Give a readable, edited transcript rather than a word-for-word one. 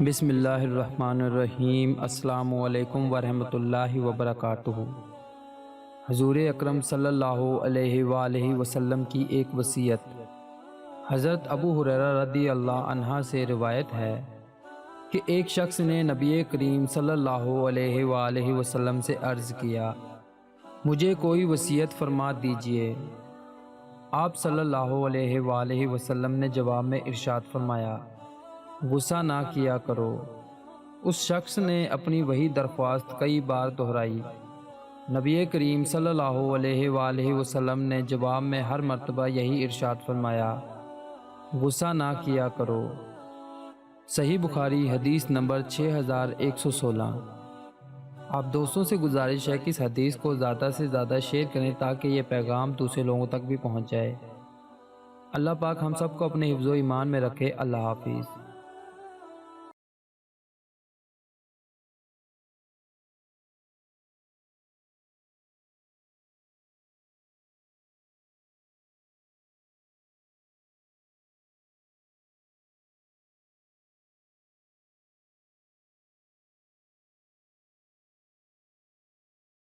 بسم اللہ الرحمن الرحیم۔ السلام علیکم ورحمۃ اللہ وبرکاتہ۔ حضور اکرم صلی اللہ علیہ وآلہ وسلم کی ایک وصیت۔ حضرت ابو ہریرہ رضی اللہ عنہ سے روایت ہے کہ ایک شخص نے نبی کریم صلی اللہ علیہ وآلہ وسلم سے عرض کیا، مجھے کوئی وصیت فرما دیجئے۔ آپ صلی اللہ علیہ وآلہ وسلم نے جواب میں ارشاد فرمایا، غصہ نہ کیا کرو۔ اس شخص نے اپنی وہی درخواست کئی بار دہرائی۔ نبی کریم صلی اللہ علیہ وآلہ وسلم نے جواب میں ہر مرتبہ یہی ارشاد فرمایا، غصہ نہ کیا کرو۔ صحیح بخاری حدیث نمبر 6116۔ آپ دوستوں سے گزارش ہے کہ اس حدیث کو زیادہ سے زیادہ شیئر کریں تاکہ یہ پیغام دوسرے لوگوں تک بھی پہنچ جائے۔ اللہ پاک ہم سب کو اپنے حفظ و ایمان میں رکھے۔ اللہ حافظ۔